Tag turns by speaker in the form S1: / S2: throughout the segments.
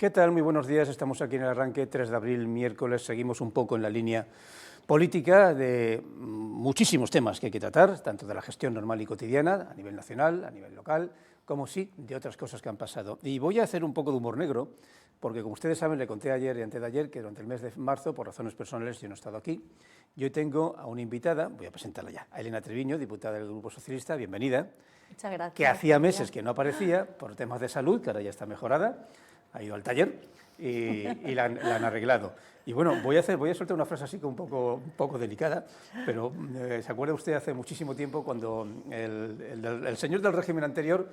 S1: ¿Qué tal? Muy buenos días. Estamos aquí en el arranque, 3 de abril, miércoles. Seguimos un poco en la línea política de muchísimos temas que hay que tratar, tanto de la gestión normal y cotidiana, a nivel nacional, a nivel local, como sí de otras cosas que han pasado. Y voy a hacer un poco de humor negro, porque como ustedes saben, le conté ayer y antes de ayer que durante el mes de marzo, por razones personales, yo no he estado aquí. Y hoy tengo a una invitada, voy a presentarla ya, a Elena Treviño, diputada del Grupo Socialista, bienvenida.
S2: Muchas gracias.
S1: Que hacía meses que no aparecía por temas de salud, que ahora ya está mejorada, ha ido al taller y la han arreglado. Y bueno, voy a soltar una frase así que un poco delicada, pero ¿se acuerda usted hace muchísimo tiempo cuando el señor del régimen anterior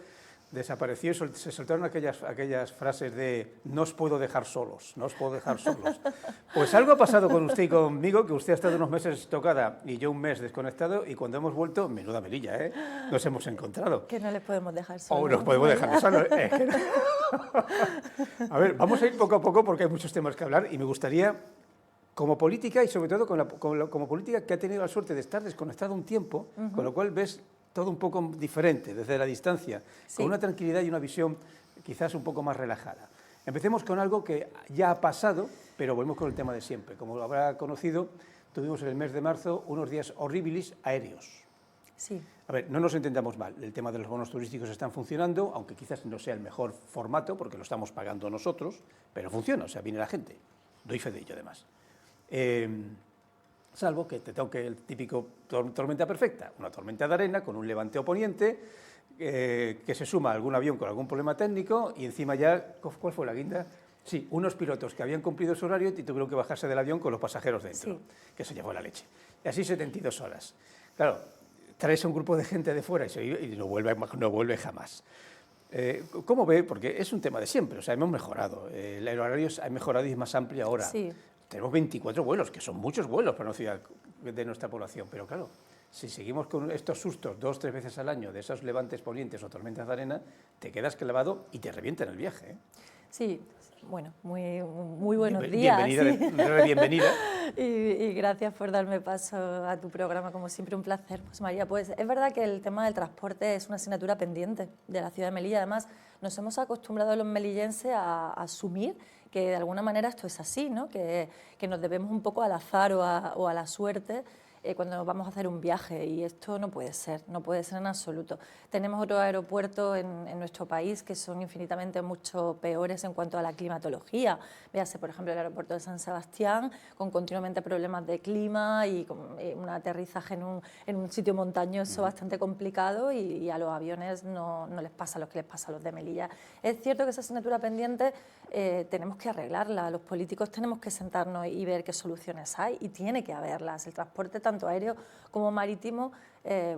S1: desapareció y se soltaron aquellas frases de no os puedo dejar solos, no os puedo dejar solos? Pues algo ha pasado con usted y conmigo, que usted ha estado unos meses tocada y yo un mes desconectado, y cuando hemos vuelto, menuda melilla, nos hemos encontrado.
S2: Que no les podemos dejar solos.
S1: O nos podemos dejar solos. A ver, vamos a ir poco a poco porque hay muchos temas que hablar y me gustaría, como política y sobre todo como política que ha tenido la suerte de estar desconectado un tiempo, con lo cual ves todo un poco diferente desde la distancia, sí, con una tranquilidad y una visión quizás un poco más relajada. Empecemos con algo que ya ha pasado, pero volvemos con el tema de siempre. Como lo habrá conocido, tuvimos en el mes de marzo unos días horribilis aéreos.
S2: Sí.
S1: A ver, no nos entendamos mal, el tema de los bonos turísticos están funcionando, aunque quizás no sea el mejor formato, porque lo estamos pagando nosotros, pero funciona, o sea, viene la gente. Doy fe de ello, además. Salvo que te toque el típico tormenta perfecta, una tormenta de arena con un levante poniente, que se suma a algún avión con algún problema técnico y encima ya, ¿cuál fue la guinda? Sí, unos pilotos que habían cumplido su horario y tuvieron que bajarse del avión con los pasajeros dentro, sí, que se llevó la leche. Y así 72 horas. Claro, traes a un grupo de gente de fuera y no vuelve jamás. ¿Cómo ve? Porque es un tema de siempre, o sea, hemos mejorado, el horario ha mejorado y es más amplio ahora.
S2: Sí.
S1: Tenemos 24 vuelos, que son muchos vuelos para una ciudad de nuestra población, pero claro, si seguimos con estos sustos 2 o 3 veces al año de esos levantes ponientes o tormentas de arena, te quedas clavado y te revientan el viaje.
S2: Sí, bueno, muy buenos días.
S1: Bienvenida, bienvenida.
S2: Y gracias por darme paso a tu programa, como siempre un placer. Pues María, pues es verdad que el tema del transporte es una asignatura pendiente de la ciudad de Melilla. Además, nos hemos acostumbrado los melillenses a asumir que de alguna manera esto es así, ¿no? Que nos debemos un poco al azar o a la suerte cuando vamos a hacer un viaje, y esto no puede ser en absoluto. Tenemos otros aeropuertos en nuestro país que son infinitamente mucho peores en cuanto a la climatología. Véase, por ejemplo, el aeropuerto de San Sebastián, con continuamente problemas de clima y con un aterrizaje en un sitio montañoso bastante complicado, y a los aviones no les pasa lo que les pasa a los de Melilla. Es cierto que esa asignatura pendiente tenemos que arreglarla, los políticos tenemos que sentarnos y ver qué soluciones hay, y tiene que haberlas. El transporte tanto aéreo como marítimo,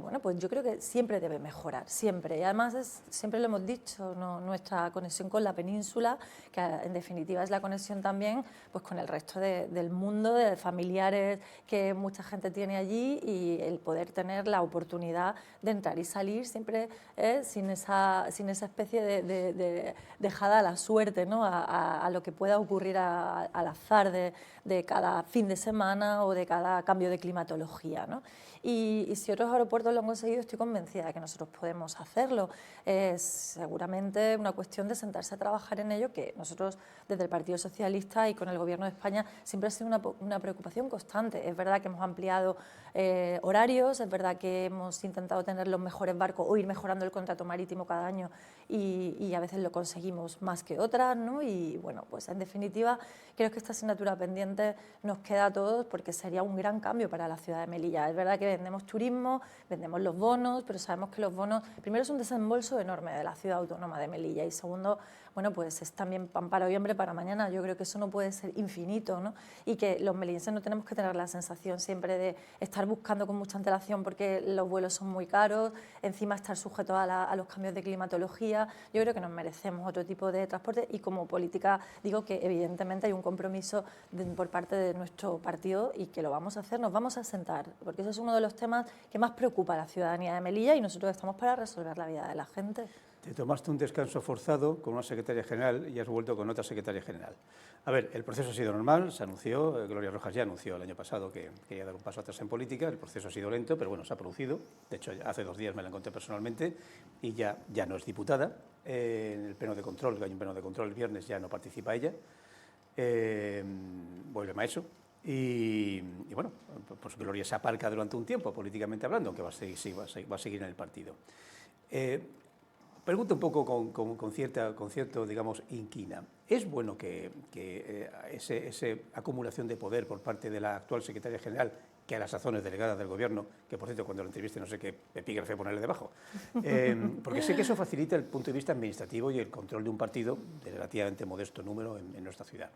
S2: bueno, pues yo creo que siempre debe mejorar, siempre. Y además, siempre lo hemos dicho, nuestra conexión con la península, que en definitiva es la conexión también pues con el resto del mundo, de familiares que mucha gente tiene allí, y el poder tener la oportunidad de entrar y salir siempre sin esa especie de dejada a la suerte, ¿no? a lo que pueda ocurrir al azar de cada fin de semana o de cada cambio de climatología, ¿no? Y si otros aeropuertos lo han conseguido, estoy convencida de que nosotros podemos hacerlo. Es seguramente una cuestión de sentarse a trabajar en ello, que nosotros desde el Partido Socialista y con el Gobierno de España siempre ha sido una preocupación constante. Es verdad que hemos ampliado horarios, es verdad que hemos intentado tener los mejores barcos o ir mejorando el contrato marítimo cada año, y a veces lo conseguimos más que otras, ¿no? Y bueno, pues en definitiva creo que esta asignatura pendiente nos queda a todos, porque sería un gran cambio para la ciudad de Melilla. Es verdad que vendemos turismo, vendemos los bonos, pero sabemos que los bonos, primero, es un desembolso enorme de la ciudad autónoma de Melilla, y segundo, bueno, pues es también pan para hoy, hambre para mañana. Yo creo que eso no puede ser infinito, ¿no? Y que los melillenses no tenemos que tener la sensación siempre de estar buscando con mucha antelación porque los vuelos son muy caros, encima estar sujetos a los cambios de climatología. Yo creo que nos merecemos otro tipo de transporte, y como política digo que evidentemente hay un compromiso por parte de nuestro partido, y que lo vamos a hacer, nos vamos a sentar, porque ese es uno de los temas que más preocupa a la ciudadanía de Melilla, y nosotros estamos para resolver la vida de la gente.
S1: Te tomaste un descanso forzado con una secretaria general y has vuelto con otra secretaria general. A ver, el proceso ha sido normal, se anunció, Gloria Rojas ya anunció el año pasado que quería dar un paso atrás en política, el proceso ha sido lento, pero bueno, se ha producido. De hecho, hace 2 días me la encontré personalmente y ya no es diputada, en el pleno de control, que hay un pleno de control el viernes, ya no participa ella, vuelve Maeso. Y bueno, por su gloria se aparca durante un tiempo, políticamente hablando, aunque va a seguir en el partido. Pregunto un poco con cierto, digamos, inquina. ¿Es bueno que esa acumulación de poder por parte de la actual secretaria general, que a la sazón es delegada del Gobierno, que por cierto cuando la entreviste no sé qué epígrafe ponerle debajo, porque sé que eso facilita el punto de vista administrativo y el control de un partido de relativamente modesto número en nuestra ciudad?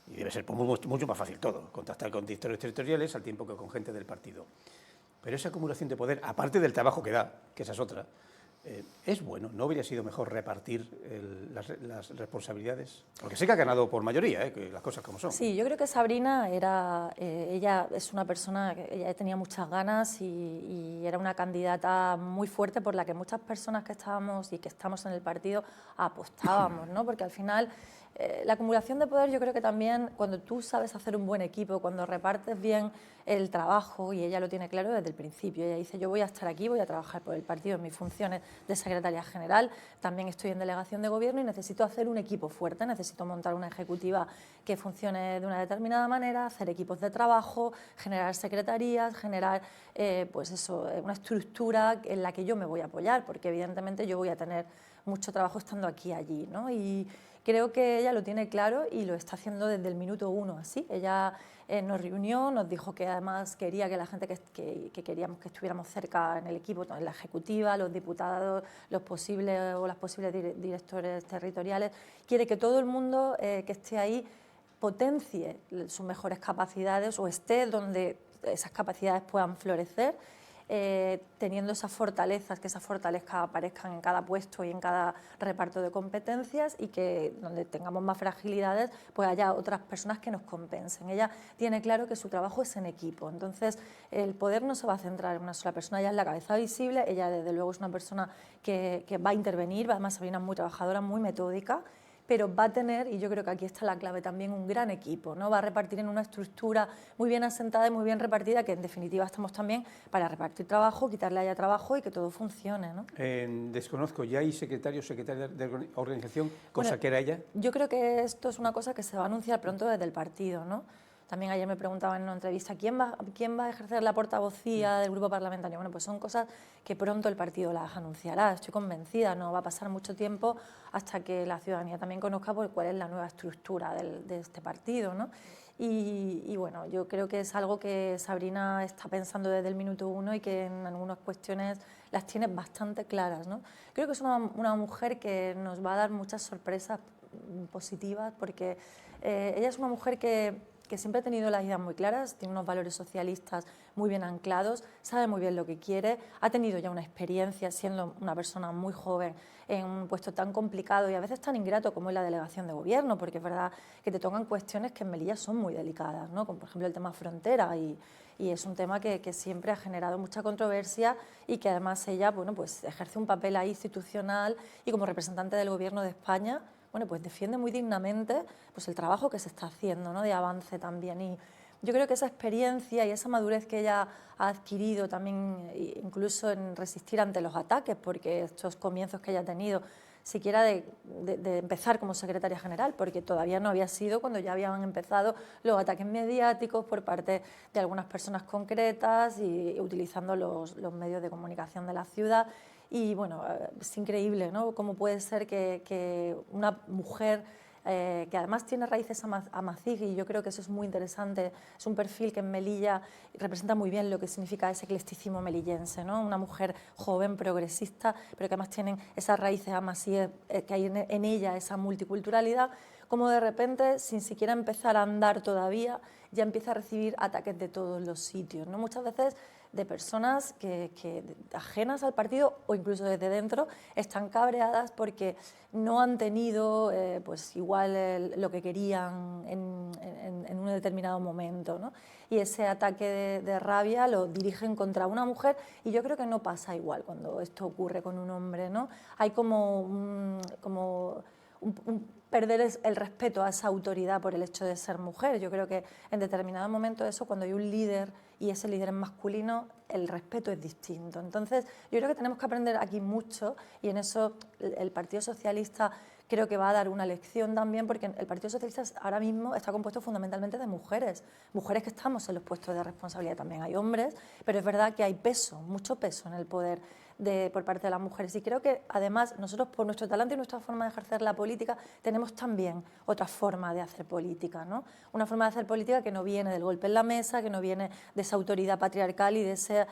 S1: Y debe ser mucho más fácil todo, contactar con directores territoriales al tiempo que con gente del partido. Pero esa acumulación de poder, aparte del trabajo que da, que esa es otra, es bueno. ¿No hubiera sido mejor repartir las responsabilidades? Porque sé que ha ganado por mayoría, que las cosas como son.
S2: Sí, yo creo que Sabrina ella es una persona que ella tenía muchas ganas y era una candidata muy fuerte por la que muchas personas que estábamos y que estamos en el partido apostábamos, ¿no? Porque al final la acumulación de poder, yo creo que también cuando tú sabes hacer un buen equipo, cuando repartes bien el trabajo, y ella lo tiene claro desde el principio, ella dice: yo voy a estar aquí, voy a trabajar por el partido en mis funciones de secretaria general, también estoy en delegación de gobierno y necesito hacer un equipo fuerte, necesito montar una ejecutiva que funcione de una determinada manera, hacer equipos de trabajo, generar secretarías, generar pues eso, una estructura en la que yo me voy a apoyar, porque evidentemente yo voy a tener mucho trabajo estando aquí y allí, ¿no? Y creo que ella lo tiene claro y lo está haciendo desde el minuto uno, así. Ella nos reunió, nos dijo que además quería que la gente que queríamos que estuviéramos cerca en el equipo, en la ejecutiva, los diputados, los posibles o las posibles directores territoriales, quiere que todo el mundo que esté ahí potencie sus mejores capacidades o esté donde esas capacidades puedan florecer, teniendo esas fortalezas, que esas fortalezas aparezcan en cada puesto y en cada reparto de competencias, y que donde tengamos más fragilidades pues haya otras personas que nos compensen. Ella tiene claro que su trabajo es en equipo, entonces el poder no se va a centrar en una sola persona. Ella es la cabeza visible, ella desde luego es una persona que va a intervenir, además Sabrina es muy trabajadora, muy metódica, pero va a tener, y yo creo que aquí está la clave también, un gran equipo, ¿no? Va a repartir en una estructura muy bien asentada y muy bien repartida, que en definitiva estamos también para repartir trabajo, quitarle a ella trabajo y que todo funcione, ¿no?
S1: Desconozco, ¿ya hay secretaria de organización, cosa que era ella?
S2: Yo creo que esto es una cosa que se va a anunciar pronto desde el partido, ¿no? También ayer me preguntaban en una entrevista, ¿quién va a ejercer la portavocía del grupo parlamentario? Bueno, pues son cosas que pronto el partido las anunciará, estoy convencida, no va a pasar mucho tiempo hasta que la ciudadanía también conozca cuál es la nueva estructura de este partido, ¿no? Y bueno, yo creo que es algo que Sabrina está pensando desde el minuto uno y que en algunas cuestiones las tiene bastante claras, ¿no? Creo que es una mujer que nos va a dar muchas sorpresas positivas, porque ella es una mujer que siempre ha tenido las ideas muy claras, tiene unos valores socialistas muy bien anclados, sabe muy bien lo que quiere, ha tenido ya una experiencia siendo una persona muy joven en un puesto tan complicado y a veces tan ingrato como es la delegación de gobierno, porque es verdad que te tocan cuestiones que en Melilla son muy delicadas, ¿no? Como por ejemplo el tema frontera, y es un tema que siempre ha generado mucha controversia y que además ella, bueno, pues ejerce un papel ahí institucional y como representante del Gobierno de España, bueno, pues defiende muy dignamente pues el trabajo que se está haciendo, ¿no? De avance también. Y yo creo que esa experiencia y esa madurez que ella ha adquirido también, incluso en resistir ante los ataques, porque estos comienzos que ella ha tenido, siquiera de empezar como secretaria general, porque todavía no había sido cuando ya habían empezado los ataques mediáticos por parte de algunas personas concretas y utilizando los medios de comunicación de la ciudad. Y bueno, es increíble, ¿no? Cómo puede ser que una mujer que además tiene raíces amazigh, y yo creo que eso es muy interesante, es un perfil que en Melilla representa muy bien lo que significa ese eclecticismo melillense, ¿no? Una mujer joven, progresista, pero que además tienen esas raíces amazigh, que hay en ella esa multiculturalidad, como de repente, sin siquiera empezar a andar todavía, ya empieza a recibir ataques de todos los sitios, ¿no? Muchas veces de personas que ajenas al partido o incluso desde dentro están cabreadas porque no han tenido pues igual lo que querían en un determinado momento, ¿no? Y ese ataque de rabia lo dirigen contra una mujer, y yo creo que no pasa igual cuando esto ocurre con un hombre, ¿no? Hay como perder el respeto a esa autoridad por el hecho de ser mujer. Yo creo que en determinado momento eso, cuando hay un líder y ese líder es masculino, el respeto es distinto. Entonces, yo creo que tenemos que aprender aquí mucho y en eso el Partido Socialista creo que va a dar una lección también, porque el Partido Socialista ahora mismo está compuesto fundamentalmente de mujeres, mujeres que estamos en los puestos de responsabilidad, también hay hombres, pero es verdad que hay peso, mucho peso en el poder por parte de las mujeres. Y creo que además nosotros, por nuestro talento y nuestra forma de ejercer la política, tenemos también otra forma de hacer política, ¿no? Una forma de hacer política que no viene del golpe en la mesa, que no viene de esa autoridad patriarcal y de esa,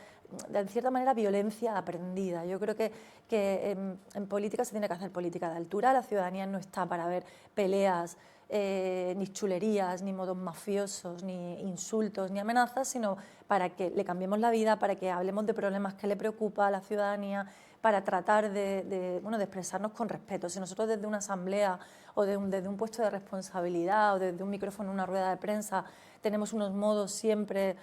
S2: de cierta manera, violencia aprendida. Yo creo que en política se tiene que hacer política de altura. La ciudadanía no está para ver peleas, ni chulerías, ni modos mafiosos, ni insultos, ni amenazas, sino para que le cambiemos la vida, para que hablemos de problemas que le preocupa a la ciudadanía, para tratar de expresarnos con respeto. Si nosotros desde una asamblea o desde un puesto de responsabilidad o desde un micrófono en una rueda de prensa tenemos unos modos siempre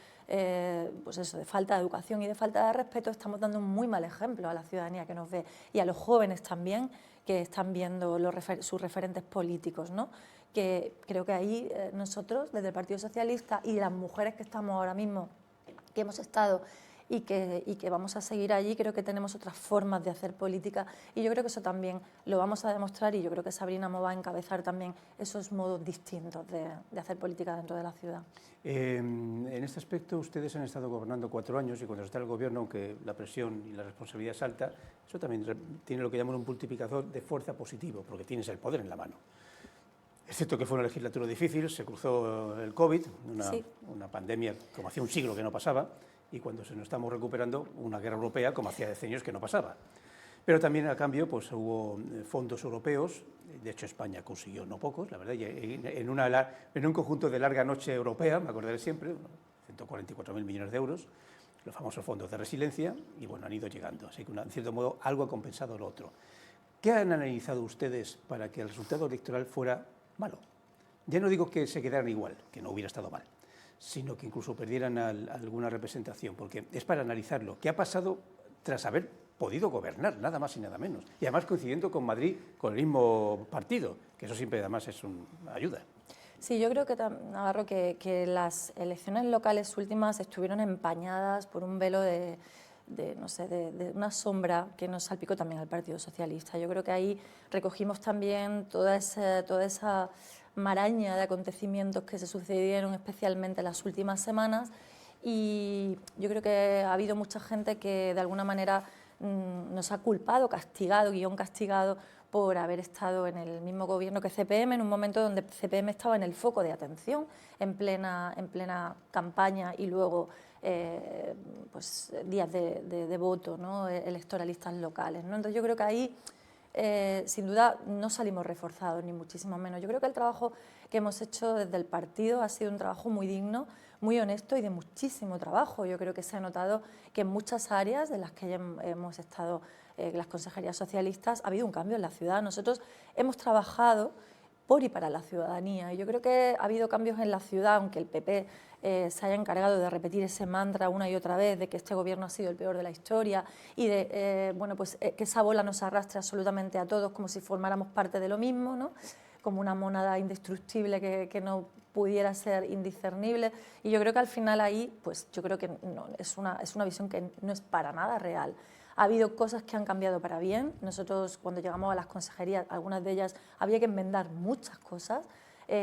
S2: pues eso, de falta de educación y de falta de respeto, estamos dando un muy mal ejemplo a la ciudadanía que nos ve y a los jóvenes también que están viendo sus referentes políticos, ¿no? Que creo que ahí nosotros, desde el Partido Socialista y las mujeres que estamos ahora mismo, que hemos estado y que vamos a seguir allí, creo que tenemos otras formas de hacer política y yo creo que eso también lo vamos a demostrar y yo creo que Sabrina Mo va a encabezar también esos modos distintos de hacer política dentro de la ciudad.
S1: En este aspecto ustedes han estado gobernando 4 años y cuando está el gobierno, aunque la presión y la responsabilidad es alta, eso también tiene lo que llaman un multiplicador de fuerza positivo, porque tienes el poder en la mano. Es cierto que fue una legislatura difícil, se cruzó el COVID, una pandemia como hacía un siglo que no pasaba, y cuando se nos estamos recuperando, una guerra europea como hacía decenios que no pasaba. Pero también a cambio pues, hubo fondos europeos, de hecho España consiguió no pocos, la verdad, y en un conjunto de larga noche europea, me acordaré siempre, 144.000 millones de euros, los famosos fondos de resiliencia, y bueno, han ido llegando, así que en cierto modo algo ha compensado lo otro. ¿Qué han analizado ustedes para que el resultado electoral fuera malo? Ya no digo que se quedaran igual, que no hubiera estado mal, sino que incluso perdieran alguna representación, porque es para analizarlo. ¿Qué ha pasado tras haber podido gobernar, nada más y nada menos? Y además coincidiendo con Madrid, con el mismo partido, que eso siempre además es una ayuda.
S2: Sí, yo creo que, Navarro, que las elecciones locales últimas estuvieron empañadas por un velo de una sombra que nos salpicó también al Partido Socialista. Yo creo que ahí recogimos también toda esa maraña de acontecimientos que se sucedieron especialmente en las últimas semanas y yo creo que ha habido mucha gente que de alguna manera nos ha culpado, castigado por haber estado en el mismo gobierno que CPM, en un momento donde CPM estaba en el foco de atención, en plena campaña y luego pues, días de voto, ¿no? Electoralistas locales, ¿no? Entonces yo creo que ahí sin duda no salimos reforzados, ni muchísimo menos. Yo creo que el trabajo que hemos hecho desde el partido ha sido un trabajo muy digno, muy honesto y de muchísimo trabajo. Yo creo que se ha notado que en muchas áreas de las que ya hemos estado las consejerías socialistas ha habido un cambio en la ciudad. Nosotros hemos trabajado por y para la ciudadanía y yo creo que ha habido cambios en la ciudad, aunque el PP se haya encargado de repetir ese mantra una y otra vez de que este gobierno ha sido el peor de la historia y de que esa bola nos arrastre absolutamente a todos como si formáramos parte de lo mismo, ¿no? Como una mónada indestructible que no pudiera ser indiscernible. Y yo creo que al final ahí, pues yo creo que no, es una visión que no es para nada real. Ha habido cosas que han cambiado para bien. Nosotros cuando llegamos a las consejerías, algunas de ellas había que enmendar muchas cosas.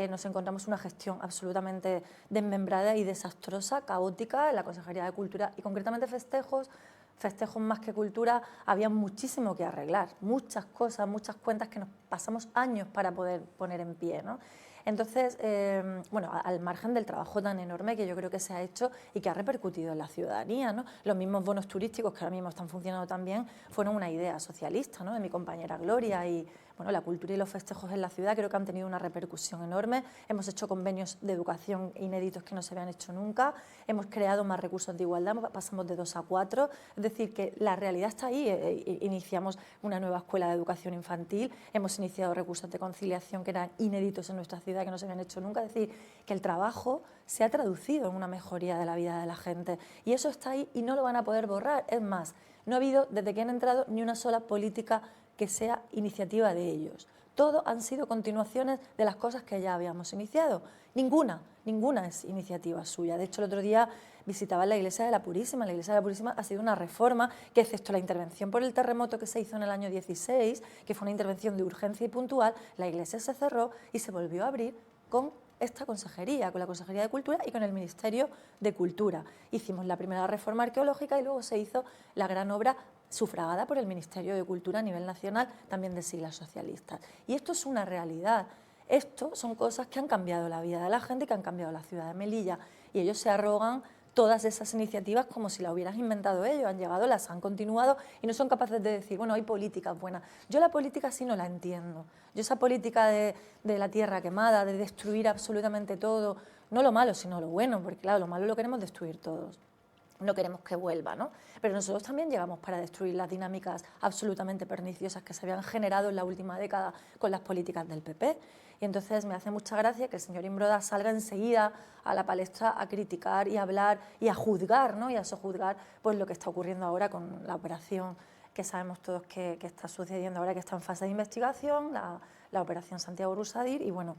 S2: Nos encontramos una gestión absolutamente desmembrada y desastrosa, caótica en la Consejería de Cultura y concretamente festejos más que cultura, había muchísimo que arreglar, muchas cosas, muchas cuentas que nos pasamos años para poder poner en pie, ¿no? Entonces, al margen del trabajo tan enorme que yo creo que se ha hecho y que ha repercutido en la ciudadanía, ¿no? Los mismos bonos turísticos que ahora mismo están funcionando tan bien fueron una idea socialista, ¿no? De mi compañera Gloria y la cultura y los festejos en la ciudad creo que han tenido una repercusión enorme. Hemos hecho convenios de educación inéditos que no se habían hecho nunca, hemos creado más recursos de igualdad, pasamos de 2 a 4, es decir, que la realidad está ahí. Iniciamos una nueva escuela de educación infantil, hemos iniciado recursos de conciliación que eran inéditos en nuestra ciudad, que no se habían hecho nunca, es decir, que el trabajo se ha traducido en una mejoría de la vida de la gente y eso está ahí y no lo van a poder borrar. Es más, no ha habido, desde que han entrado, ni una sola política que sea iniciativa de ellos. todo han sido continuaciones de las cosas que ya habíamos iniciado. Ninguna es iniciativa suya. De hecho, el otro día visitaba la Iglesia de la Purísima. La Iglesia de la Purísima ha sido una reforma que, excepto la intervención por el terremoto que se hizo en el año 16, que fue una intervención de urgencia y puntual, la iglesia se cerró y se volvió a abrir con esta consejería, con la Consejería de Cultura y con el Ministerio de Cultura. Hicimos la primera reforma arqueológica y luego se hizo la gran obra sufragada por el Ministerio de Cultura a nivel nacional, también de siglas socialistas. Y esto es una realidad. Esto son cosas que han cambiado la vida de la gente, que han cambiado la ciudad de Melilla, y ellos se arrogan todas esas iniciativas como si las hubieran inventado ellos, han llegado, las han continuado y no son capaces de decir, bueno, hay políticas buenas. Yo la política sí no la entiendo. Yo esa política de la tierra quemada, de destruir absolutamente todo, no lo malo, sino lo bueno, porque claro, lo malo lo queremos destruir todos. No queremos que vuelva, ¿no? Pero nosotros también llegamos para destruir las dinámicas absolutamente perniciosas que se habían generado en la última década con las políticas del PP. Y entonces me hace mucha gracia que el señor Imbroda salga enseguida a la palestra a criticar y a hablar y a juzgar, ¿no? Y a sojuzgar pues, lo que está ocurriendo ahora con la operación que sabemos todos que está sucediendo ahora, que está en fase de investigación, la operación Santiago Rusadir. Y bueno,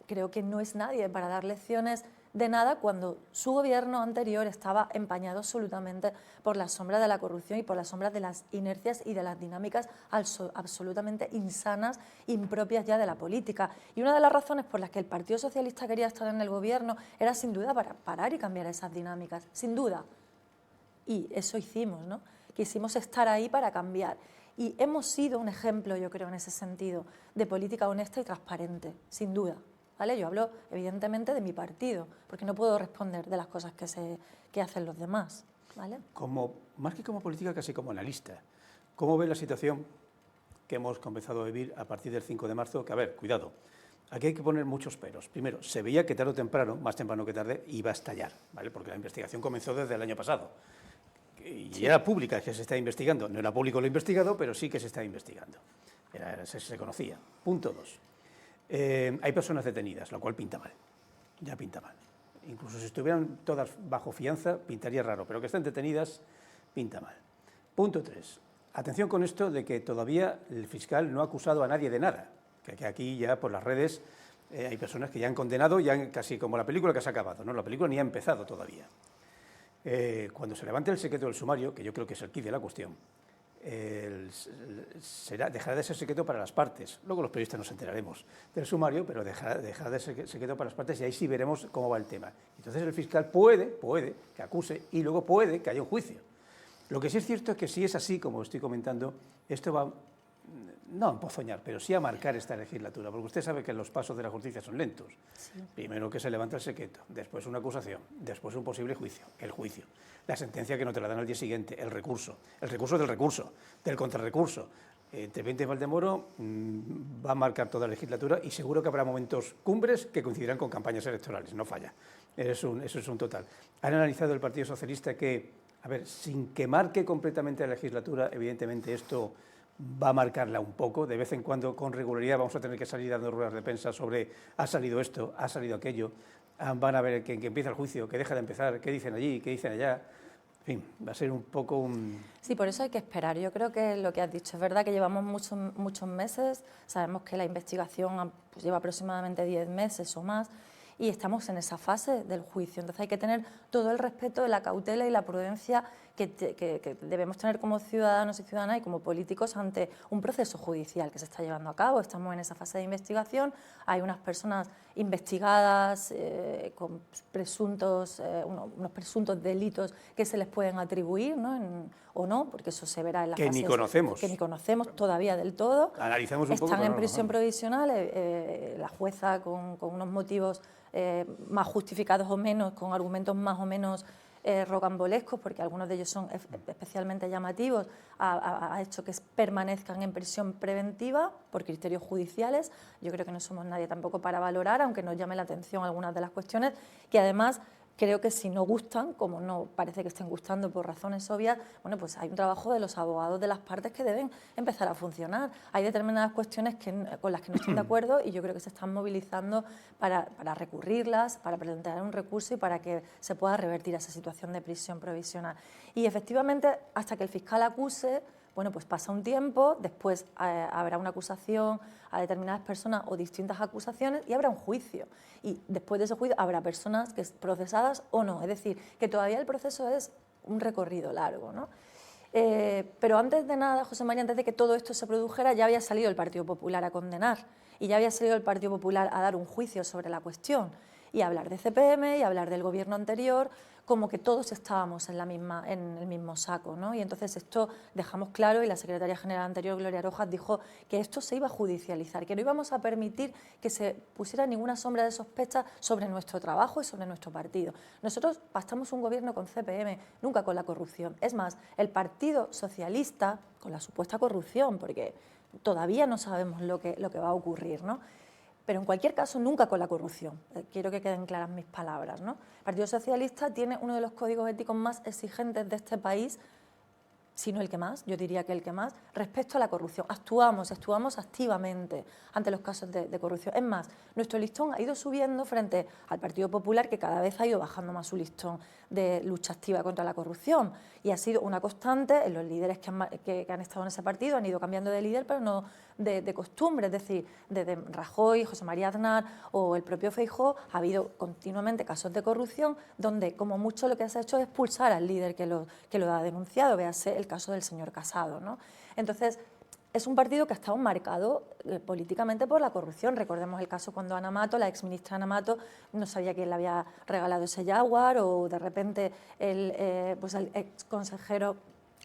S2: creo que no es nadie para dar lecciones de nada cuando su gobierno anterior estaba empañado absolutamente por la sombra de la corrupción y por la sombra de las inercias y de las dinámicas absolutamente insanas, impropias ya de la política. Y una de las razones por las que el Partido Socialista quería estar en el gobierno era sin duda para parar y cambiar esas dinámicas, sin duda. Y eso hicimos, ¿no? Quisimos estar ahí para cambiar. Y hemos sido un ejemplo, yo creo, en ese sentido, de política honesta y transparente, sin duda. ¿Vale? Yo hablo, evidentemente, de mi partido, porque no puedo responder de las cosas que hacen los demás. ¿Vale?
S1: Más que como política, casi como analista. ¿Cómo ve la situación que hemos comenzado a vivir a partir del 5 de marzo? Que, a ver, cuidado, aquí hay que poner muchos peros. Primero, se veía que tarde o temprano, más temprano que tarde, iba a estallar, ¿vale? Porque la investigación comenzó desde el año pasado. Y sí, era pública que se está investigando. No era público lo investigado, pero sí que se está investigando. Se conocía. Punto 2. Hay personas detenidas, lo cual pinta mal, ya pinta mal. Incluso si estuvieran todas bajo fianza, pintaría raro, pero que estén detenidas, pinta mal. Punto 3. Atención con esto de que todavía el fiscal no ha acusado a nadie de nada, que aquí ya por las redes hay personas que ya han condenado, ya casi como la película que se ha acabado, ¿no? La película ni ha empezado todavía. Cuando se levante el secreto del sumario, que yo creo que es el quid de la cuestión, dejará de ser secreto para las partes. Luego los periodistas nos enteraremos del sumario, pero dejará de ser secreto para las partes y ahí sí veremos cómo va el tema. Entonces el fiscal puede que acuse y luego puede que haya un juicio. Lo que sí es cierto es que si es así, como estoy comentando, esto va, no a empozoñar, pero sí a marcar esta legislatura, porque usted sabe que los pasos de la justicia son lentos. Sí. Primero que se levanta el secreto, después una acusación, después un posible juicio, el juicio, la sentencia que no te la dan al día siguiente, el recurso del recurso, del contrarrecurso. Entre 20 y Valdemoro va a marcar toda la legislatura y seguro que habrá momentos cumbres que coincidirán con campañas electorales, no falla. Eso es un total. Han analizado el Partido Socialista que, a ver, sin que marque completamente la legislatura, evidentemente esto va a marcarla un poco, de vez en cuando con regularidad vamos a tener que salir dando ruedas de prensa sobre ha salido esto, ha salido aquello, van a ver que empieza el juicio, que deja de empezar, qué dicen allí, qué dicen allá, en fin, va a ser un poco un...
S2: Sí, por eso hay que esperar, yo creo que lo que has dicho es verdad que llevamos muchos meses, sabemos que la investigación pues, lleva aproximadamente 10 meses o más, y estamos en esa fase del juicio. Entonces hay que tener todo el respeto, la cautela y la prudencia que debemos tener como ciudadanos y ciudadanas y como políticos ante un proceso judicial que se está llevando a cabo. Estamos en esa fase de investigación, hay unas personas investigadas con unos presuntos delitos que se les pueden atribuir, ¿no? O no, porque eso se verá en la fase...
S1: Que ni conocemos
S2: todavía del todo.
S1: Analizamos un poco.
S2: Están en prisión provisional, la jueza con unos motivos más justificados o menos, con argumentos más o menos rocambolescos, porque algunos de ellos son especialmente llamativos, ha hecho que permanezcan en prisión preventiva por criterios judiciales. Yo creo que no somos nadie tampoco para valorar, aunque nos llame la atención algunas de las cuestiones, que además creo que si no gustan, como no parece que estén gustando por razones obvias, bueno, pues hay un trabajo de los abogados de las partes que deben empezar a funcionar. Hay determinadas cuestiones con las que no están de acuerdo y yo creo que se están movilizando para recurrirlas, para presentar un recurso y para que se pueda revertir esa situación de prisión provisional. Y efectivamente, hasta que el fiscal acuse, Bueno, pues pasa un tiempo, después habrá una acusación a determinadas personas o distintas acusaciones y habrá un juicio. Y después de ese juicio habrá personas que procesadas o no. Es decir, que todavía el proceso es un recorrido largo, ¿no? Pero antes de nada, José María, antes de que todo esto se produjera, ya había salido el Partido Popular a condenar y ya había salido el Partido Popular a dar un juicio sobre la cuestión y a hablar de CPM y a hablar del gobierno anterior, como que todos estábamos en el mismo saco, ¿no? Y entonces esto dejamos claro, y la secretaria general anterior, Gloria Rojas, dijo que esto se iba a judicializar, que no íbamos a permitir que se pusiera ninguna sombra de sospecha sobre nuestro trabajo y sobre nuestro partido. Nosotros pactamos un gobierno con CPM, nunca con la corrupción. Es más, el Partido Socialista, con la supuesta corrupción, porque todavía no sabemos lo que va a ocurrir, ¿no? Pero en cualquier caso, nunca con la corrupción. Quiero que queden claras mis palabras, ¿no? El Partido Socialista tiene uno de los códigos éticos más exigentes de este país, si no el que más, yo diría que el que más, respecto a la corrupción. Actuamos activamente ante los casos de corrupción. Es más, nuestro listón ha ido subiendo frente al Partido Popular, que cada vez ha ido bajando más su listón de lucha activa contra la corrupción. Y ha sido una constante en los líderes que han estado en ese partido, han ido cambiando de líder, pero no de costumbre. Es decir, desde Rajoy, José María Aznar o el propio Feijóo, ha habido continuamente casos de corrupción donde, como mucho, lo que se ha hecho es expulsar al líder que lo ha denunciado, véase el caso del señor Casado, ¿no? Entonces, es un partido que ha estado marcado políticamente por la corrupción. Recordemos el caso cuando Ana Mato, la exministra Ana Mato, no sabía quién le había regalado ese Jaguar, o de repente el exconsejero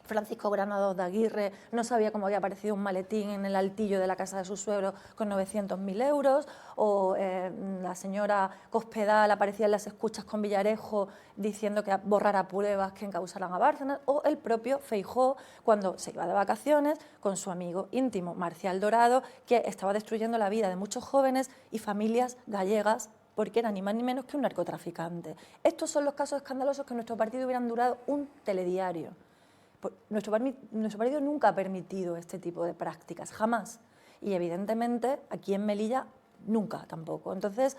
S2: Francisco Granados de Aguirre no sabía cómo había aparecido un maletín en el altillo de la casa de su suegro con 900.000 euros, o la señora Cospedal aparecía en las escuchas con Villarejo diciendo que borrara pruebas que encausaran a Bárcenas, o el propio Feijóo cuando se iba de vacaciones con su amigo íntimo Marcial Dorado, que estaba destruyendo la vida de muchos jóvenes y familias gallegas porque era ni más ni menos que un narcotraficante. Estos son los casos escandalosos que en nuestro partido hubieran durado un telediario. Nuestro partido nunca ha permitido este tipo de prácticas, jamás. Y evidentemente aquí en Melilla nunca tampoco. Entonces,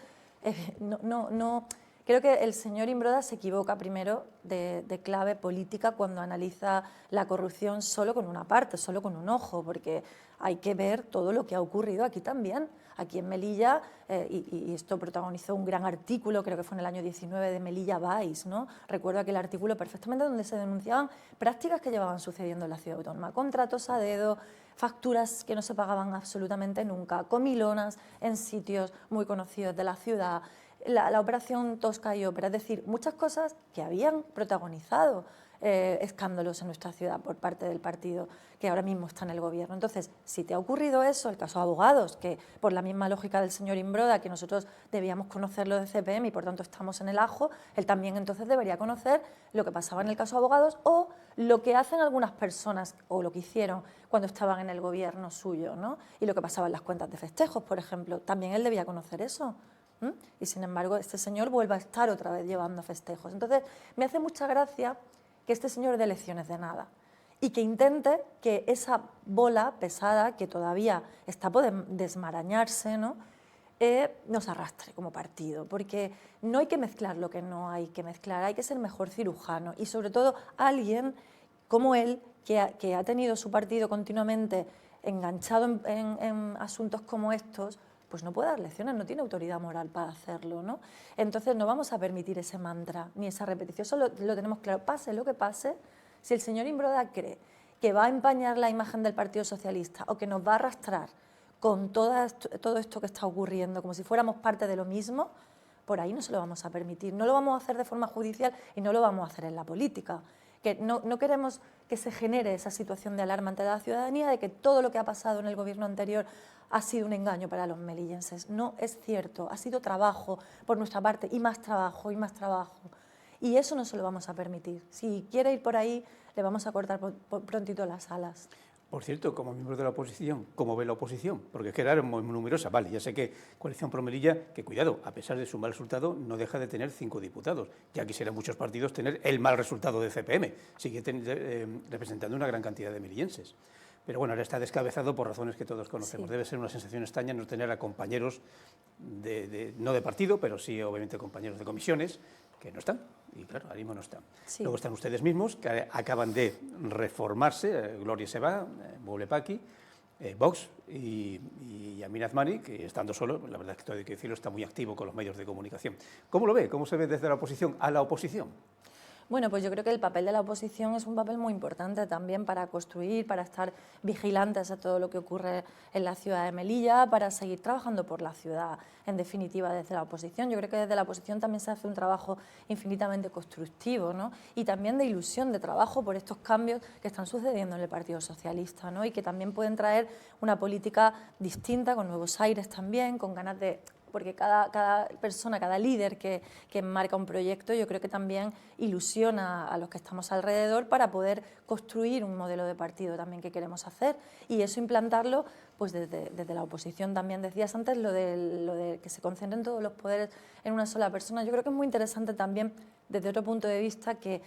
S2: creo que el señor Imbroda se equivoca primero de clave política cuando analiza la corrupción solo con una parte, solo con un ojo, porque hay que ver todo lo que ha ocurrido aquí también. Aquí en Melilla, y esto protagonizó un gran artículo, creo que fue en el año 19, de Melilla Vice, ¿no? Recuerdo aquel artículo perfectamente donde se denunciaban prácticas que llevaban sucediendo en la ciudad autónoma, contratos a dedo, facturas que no se pagaban absolutamente nunca, comilonas en sitios muy conocidos de la ciudad, la operación Tosca y Ópera, es decir, muchas cosas que habían protagonizado escándalos en nuestra ciudad por parte del partido que ahora mismo está en el gobierno. Entonces, si te ha ocurrido eso, el caso Abogados, que por la misma lógica del señor Imbroda, que nosotros debíamos conocerlo de CPM y por tanto estamos en el ajo, él también entonces debería conocer lo que pasaba en el caso Abogados o lo que hacen algunas personas o lo que hicieron cuando estaban en el gobierno suyo, ¿no? Y lo que pasaba en las cuentas de festejos, por ejemplo. También él debía conocer eso. Y sin embargo, este señor vuelve a estar otra vez llevando festejos. Entonces, me hace mucha gracia que este señor dé lecciones de nada y que intente que esa bola pesada que todavía está por desmarañarse, ¿no? Nos arrastre como partido, porque no hay que mezclar lo que no hay que mezclar, hay que ser mejor cirujano y sobre todo alguien como él que ha tenido su partido continuamente enganchado en asuntos como estos, pues no puede dar lecciones, no tiene autoridad moral para hacerlo, ¿no? Entonces no vamos a permitir ese mantra ni esa repetición, eso lo tenemos claro. Pase lo que pase, si el señor Imbroda cree que va a empañar la imagen del Partido Socialista o que nos va a arrastrar con todo esto que está ocurriendo como si fuéramos parte de lo mismo, por ahí no se lo vamos a permitir. No lo vamos a hacer de forma judicial y no lo vamos a hacer en la política. Que no queremos que se genere esa situación de alarma ante la ciudadanía de que todo lo que ha pasado en el gobierno anterior ha sido un engaño para los melillenses. No es cierto, ha sido trabajo por nuestra parte y más trabajo y más trabajo. Y eso no se lo vamos a permitir. Si quiere ir por ahí, le vamos a cortar prontito las alas.
S1: Por cierto, como miembro de la oposición, ¿cómo ve la oposición? Porque es que era muy numerosa, vale, ya sé que Coalición Pro Melilla, que cuidado, a pesar de su mal resultado, no deja de tener 5 diputados. Ya quisieran muchos partidos tener el mal resultado de CPM, sigue representando una gran cantidad de melillenses. pero bueno, ahora está descabezado por razones que todos conocemos.
S2: Sí.
S1: Debe ser una sensación extraña no tener a compañeros, no de partido, pero sí obviamente compañeros de comisiones, que no están, y claro, ahora mismo no están.
S2: Sí.
S1: Luego están ustedes mismos, que acaban de reformarse, Gloria se va, vuelve Paqui, Vox y Amin Azmani, que estando solo, la verdad es que todo hay que decirlo, está muy activo con los medios de comunicación. ¿Cómo lo ve? ¿Cómo se ve desde la oposición a la oposición?
S2: Bueno, pues yo creo que el papel de la oposición es un papel muy importante también para construir, para estar vigilantes a todo lo que ocurre en la ciudad de Melilla, para seguir trabajando por la ciudad, en definitiva, desde la oposición. Yo creo que desde la oposición también se hace un trabajo infinitamente constructivo, ¿no? Y también de ilusión, de trabajo por estos cambios que están sucediendo en el Partido Socialista, ¿no? Y que también pueden traer una política distinta, con nuevos aires también, con ganas de... Porque cada persona, cada líder que marca un proyecto, yo creo que también ilusiona a los que estamos alrededor para poder construir un modelo de partido también que queremos hacer y eso implantarlo pues desde la oposición. También decías antes lo de que se concentren todos los poderes en una sola persona. Yo creo que es muy interesante también desde otro punto de vista que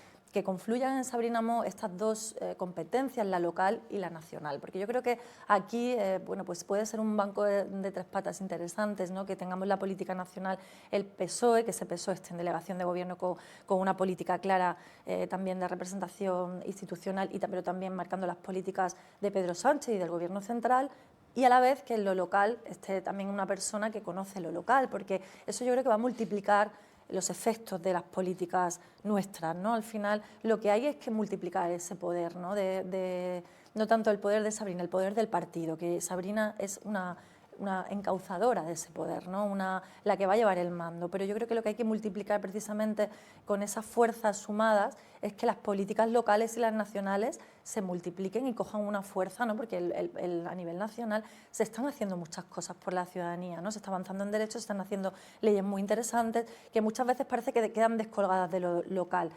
S2: confluyan en Sabrina Mox estas dos competencias, la local y la nacional, porque yo creo que aquí bueno, pues puede ser un banco de tres patas interesantes, ¿no? Que tengamos la política nacional, el PSOE, que ese PSOE esté en delegación de gobierno con una política clara también de representación institucional, pero también marcando las políticas de Pedro Sánchez y del gobierno central, y a la vez que en lo local esté también una persona que conoce lo local, porque eso yo creo que va a multiplicar los efectos de las políticas nuestras, ¿no? Al final lo que hay es que multiplicar ese poder, ¿no? No tanto el poder de Sabrina, el poder del partido, que Sabrina es una encauzadora de ese poder, ¿no? La que va a llevar el mando. Pero yo creo que lo que hay que multiplicar precisamente con esas fuerzas sumadas es que las políticas locales y las nacionales se multipliquen y cojan una fuerza, ¿no? Porque a nivel nacional se están haciendo muchas cosas por la ciudadanía, ¿no? Se está avanzando en derechos, se están haciendo leyes muy interesantes que muchas veces parece que quedan descolgadas de lo local.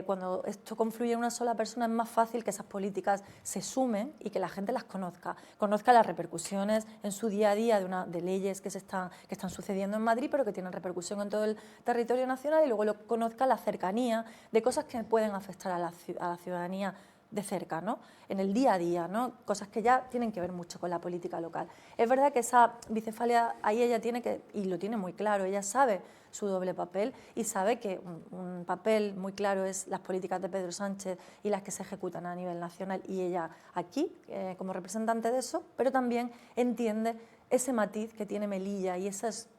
S2: Cuando esto confluye en una sola persona es más fácil que esas políticas se sumen y que la gente las conozca las repercusiones en su día a día de leyes que están sucediendo en Madrid, pero que tienen repercusión en todo el territorio nacional, y luego conozca la cercanía de cosas que pueden afectar a la ciudadanía de cerca, ¿no? En el día a día, ¿no? Cosas que ya tienen que ver mucho con la política local. Es verdad que esa bicefalia ahí ella tiene y lo tiene muy claro, ella sabe su doble papel y sabe que un papel muy claro es las políticas de Pedro Sánchez y las que se ejecutan a nivel nacional, y ella aquí como representante de eso, pero también entiende ese matiz que tiene Melilla y esos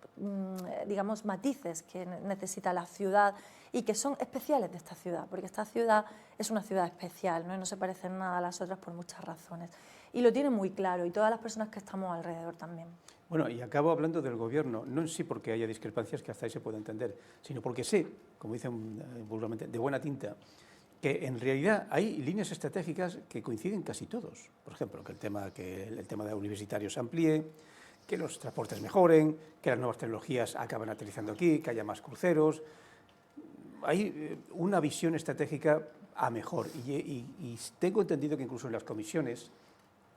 S2: digamos matices que necesita la ciudad y que son especiales de esta ciudad, porque esta ciudad es una ciudad especial, ¿no? Y no se parece en nada a las otras por muchas razones. Y lo tiene muy claro, y todas las personas que estamos alrededor también.
S1: Bueno, y acabo hablando del Gobierno, no en sí porque haya discrepancias, que hasta ahí se puede entender, sino porque sé, como dicen vulgarmente, de buena tinta, que en realidad hay líneas estratégicas que coinciden casi todos. Por ejemplo, que el tema de universitarios se amplíe, que los transportes mejoren, que las nuevas tecnologías acaben aterrizando aquí, que haya más cruceros. Hay una visión estratégica a mejor, y tengo entendido que incluso en las comisiones,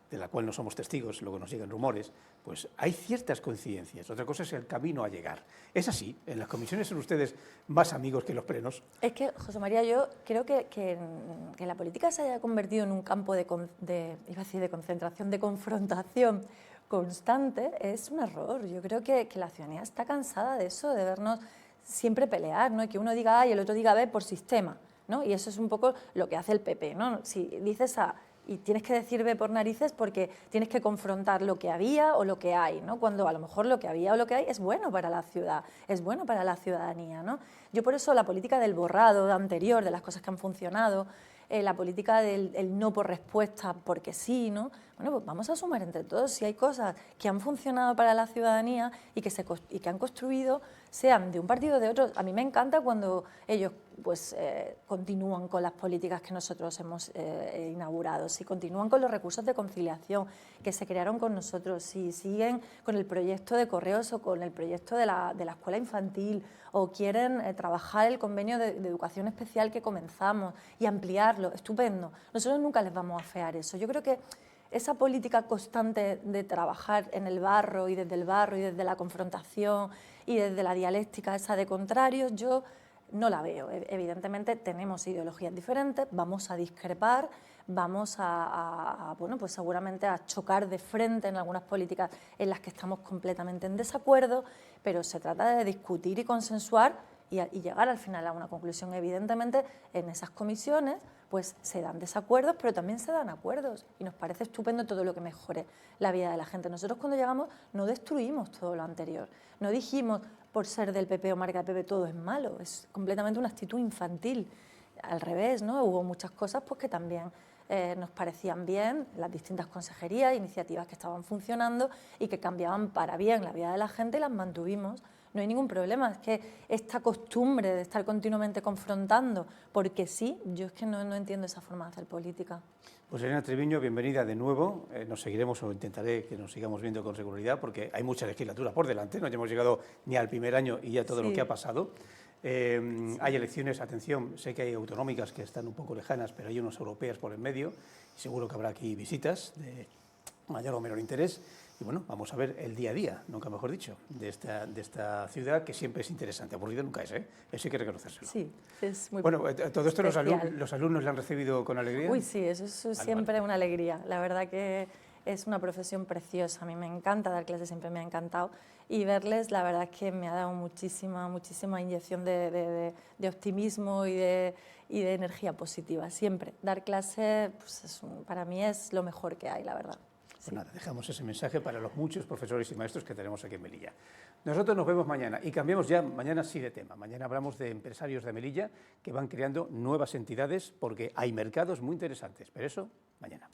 S1: de la cual no somos testigos, luego nos llegan rumores, pues hay ciertas coincidencias. Otra cosa es el camino a llegar. Es así, en las comisiones son ustedes más amigos que en los plenos.
S2: Es que, José María, yo creo que la política se haya convertido en un campo de concentración, de confrontación constante, es un error. Yo creo que la ciudadanía está cansada de eso, de vernos siempre pelear, ¿no? Y que uno diga A y el otro diga B por sistema, ¿no? Y eso es un poco lo que hace el PP, ¿no? Si dices A y tienes que decir B por narices porque tienes que confrontar lo que había o lo que hay, ¿no? Cuando a lo mejor lo que había o lo que hay es bueno para la ciudad, es bueno para la ciudadanía, ¿no? Yo por eso la política del borrado anterior, de las cosas que han funcionado, la política del no por respuesta porque sí, ¿no? Bueno, pues vamos a sumar entre todos si hay cosas que han funcionado para la ciudadanía y que han construido, sean de un partido o de otro. A mí me encanta cuando ellos pues continúan con las políticas que nosotros hemos inaugurado, si continúan con los recursos de conciliación que se crearon con nosotros, si siguen con el proyecto de correos o con el proyecto de la escuela infantil, o quieren trabajar el convenio de educación especial que comenzamos y ampliarlo, estupendo. Nosotros nunca les vamos a afear eso. Yo creo que esa política constante de trabajar en el barro y desde la confrontación y desde la dialéctica esa de contrarios, yo no la veo. Evidentemente tenemos ideologías diferentes, vamos a discrepar, vamos bueno, pues seguramente a chocar de frente en algunas políticas en las que estamos completamente en desacuerdo, pero se trata de discutir y consensuar y llegar al final a una conclusión. Evidentemente, en esas comisiones pues se dan desacuerdos, pero también se dan acuerdos y nos parece estupendo todo lo que mejore la vida de la gente. Nosotros cuando llegamos no destruimos todo lo anterior, no dijimos por ser del PP o marca del PP todo es malo, es completamente una actitud infantil. Al revés, ¿no? Hubo muchas cosas pues, que también nos parecían bien, las distintas consejerías, iniciativas que estaban funcionando y que cambiaban para bien la vida de la gente y las mantuvimos. No hay ningún problema, es que esta costumbre de estar continuamente confrontando, porque sí, yo es que no entiendo esa forma de hacer política.
S1: Pues Elena Treviño, bienvenida de nuevo. Nos seguiremos o intentaré que nos sigamos viendo con seguridad porque hay mucha legislatura por delante, no hemos llegado ni al primer año y ya todo lo que ha pasado. Hay elecciones, atención, sé que hay autonómicas que están un poco lejanas, pero hay unas europeas por en medio y seguro que habrá aquí visitas de mayor o menor interés. Y bueno, vamos a ver el día a día, nunca mejor dicho, de esta ciudad que siempre es interesante. Aburrido nunca es, ¿eh? Eso hay que reconocérselo.
S2: Sí, es muy
S1: bueno, todo esto
S2: especial.
S1: los alumnos lo han recibido con alegría.
S2: Uy, sí, eso es siempre una alegría. La verdad que es una profesión preciosa. A mí me encanta dar clases, siempre me ha encantado. Y verles, la verdad es que me ha dado muchísima inyección de optimismo y de energía positiva. Siempre. Dar clases, pues para mí es lo mejor que hay, la verdad.
S1: Pues nada, dejamos ese mensaje para los muchos profesores y maestros que tenemos aquí en Melilla. Nosotros nos vemos mañana y cambiamos ya, mañana sí de tema. Mañana hablamos de empresarios de Melilla que van creando nuevas entidades porque hay mercados muy interesantes, pero eso mañana.